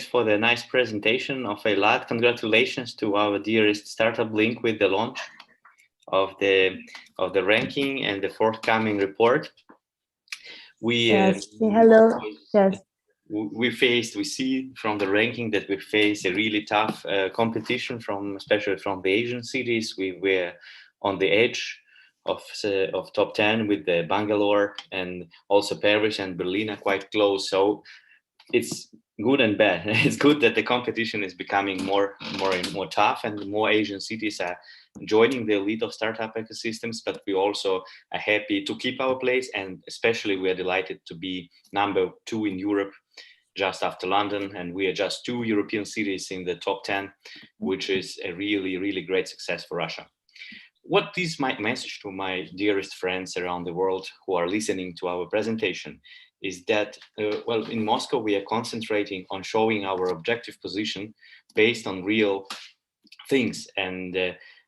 for the nice presentation of a lot. Congratulations to our dearest StartupBlink with the launch of the ranking and the forthcoming report. Yes. Hello. Yes. We see from the ranking that we face a really tough competition especially from the Asian cities. We were on the edge of top 10 with the Bangalore, and also Paris and Berlin are quite close. So it's good and bad. It's good that the competition is becoming more and more tough, and more Asian cities are joining the elite of startup ecosystems. But we also are happy to keep our place, and especially we are delighted to be number 2 in Europe, just after London, and we are just 2 European cities in the top 10, which is a really great success for Russia. What is my message to my dearest friends around the world who are listening to our presentation is that, in Moscow, we are concentrating on showing our objective position based on real things. And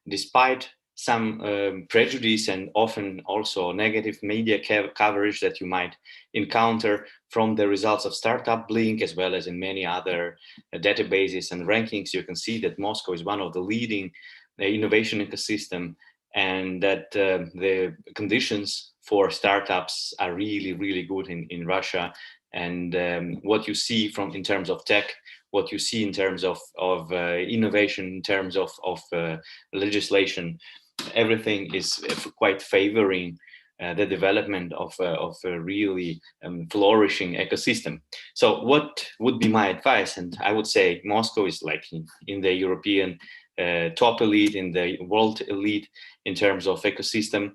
despite some prejudice and often also negative media coverage that you might encounter from the results of StartupBlink, as well as in many other databases and rankings, you can see that Moscow is one of the leading innovation ecosystem, and that the conditions for startups are really good in Russia. And what you see in terms of tech, what you see in terms of innovation, in terms of legislation, everything is quite favoring the development of a really flourishing ecosystem. So what would be my advice? And I would say Moscow is like in the European top elite, in the world elite in terms of ecosystem.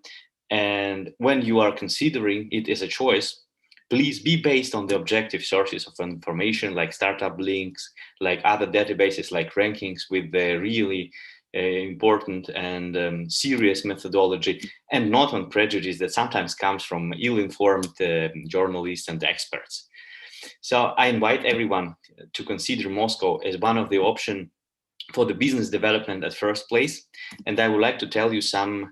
And when you are considering it as a choice, please be based on the objective sources of information like StartupBlinks, like other databases like rankings with the really important and serious methodology, and not on prejudice that sometimes comes from ill-informed journalists and experts. So I invite everyone to consider Moscow as one of the options for the business development at first place. And I would like to tell you some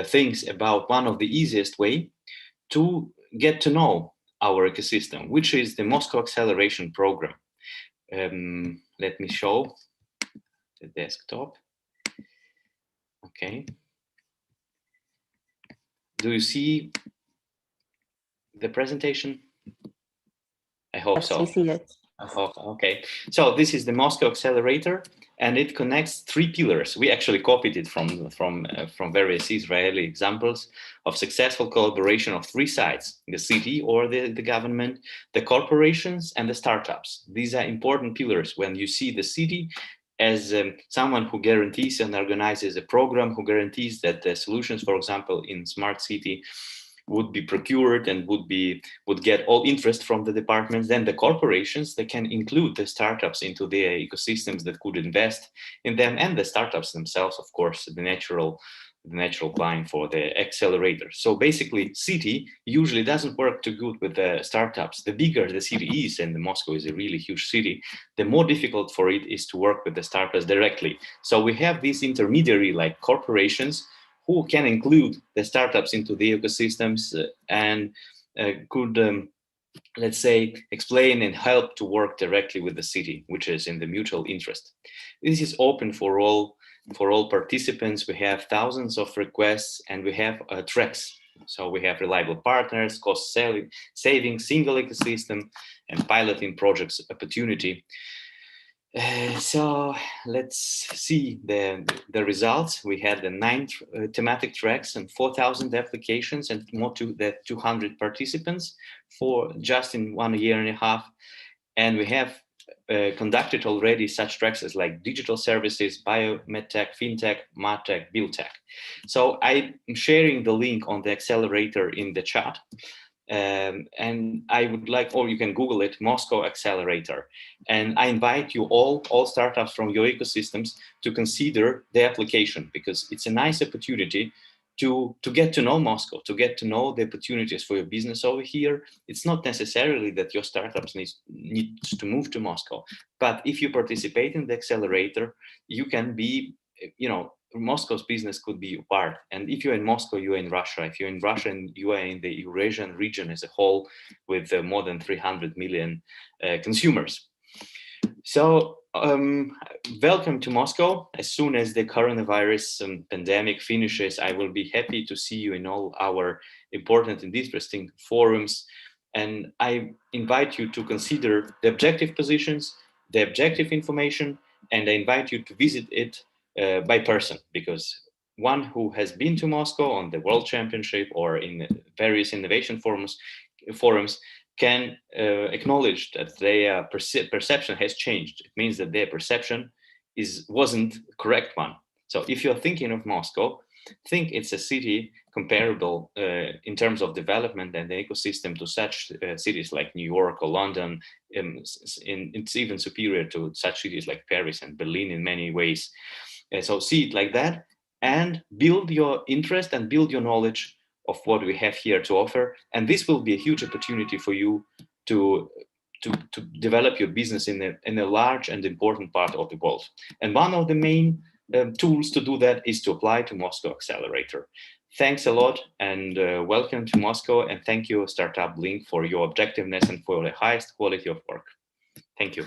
things about one of the easiest way to get to know our ecosystem, which is the Moscow Acceleration Program. Let me show the desktop. Okay. Do you see the presentation? I hope so. Yes, we see it. Okay, so this is the Moscow Accelerator, and it connects 3 pillars. We actually copied it from various Israeli examples of successful collaboration of 3 sides: the city or the government, the corporations, and the startups. These are important pillars when you see the city as someone who guarantees and organizes a program, who guarantees that the solutions, for example, in smart city, would be procured and would get all interest from the departments. Then the corporations, they can include the startups into their ecosystems that could invest in them, and the startups themselves, of course, the natural client for the accelerator. So basically, city usually doesn't work too good with the startups. The bigger the city is, and Moscow is a really huge city, the more difficult for it is to work with the startups directly. So we have these intermediary like corporations who can include the startups into the ecosystems and could, let's say, explain and help to work directly with the city, which is in the mutual interest. This is open for all participants. We have thousands of requests, and we have tracks. So we have reliable partners, cost saving, single ecosystem, and piloting projects opportunity. So let's see the results. We had the 9 thematic tracks and 4,000 applications and more to the 200 participants for just in 1 year and a half. And we have conducted already such tracks as like digital services, biomedtech, fintech, martech, buildtech. So I'm sharing the link on the accelerator in the chat. And I would like, or you can Google it, Moscow Accelerator. And I invite you all startups from your ecosystems to consider the application, because it's a nice opportunity to get to know Moscow, to get to know the opportunities for your business over here. It's not necessarily that your startups needs to move to Moscow, but if you participate in the accelerator, you can be, Moscow's business could be a part. And if you're in Moscow, you're in Russia. If you're in Russia, and you are in the Eurasian region as a whole, with more than 300 million consumers. So, welcome to Moscow. As soon as the coronavirus pandemic finishes, I will be happy to see you in all our important and interesting forums. And I invite you to consider the objective positions, the objective information, and I invite you to visit it by person, because one who has been to Moscow on the World Championship or in various innovation forums can acknowledge that their perception has changed. It means that their perception wasn't the correct one. So if you're thinking of Moscow, think it's a city comparable in terms of development and the ecosystem to such cities like New York or London. It's even superior to such cities like Paris and Berlin in many ways. So see it like that and build your interest and build your knowledge of what we have here to offer. And this will be a huge opportunity for you to develop your business in a large and important part of the world. And one of the main tools to do that is to apply to Moscow Accelerator. Thanks a lot and welcome to Moscow, and thank you StartupBlink for your objectiveness and for the highest quality of work. Thank you.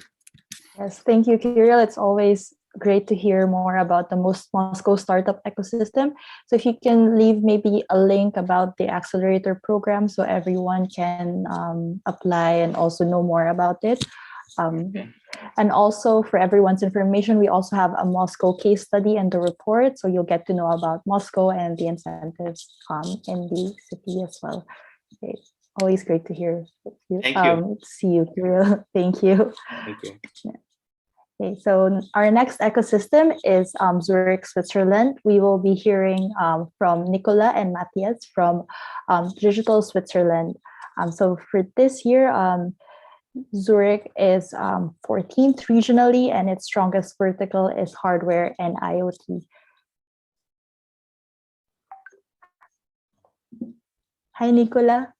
Yes, thank you, Kirill. It's always great to hear more about the Moscow startup ecosystem. So if you can leave maybe a link about the accelerator program so everyone can apply and also know more about it. And also for everyone's information, we also have a Moscow case study and the report. So you'll get to know about Moscow and the incentives in the city as well. Okay. Always great to hear you. Thank you. See you, Kirill. Thank you. Thank you. Okay, so our next ecosystem is Zurich, Switzerland. We will be hearing from Nicola and Matthias from Digital Switzerland. So for this year, Zurich is 14th regionally, and its strongest vertical is hardware and IoT. Hi, Nicola.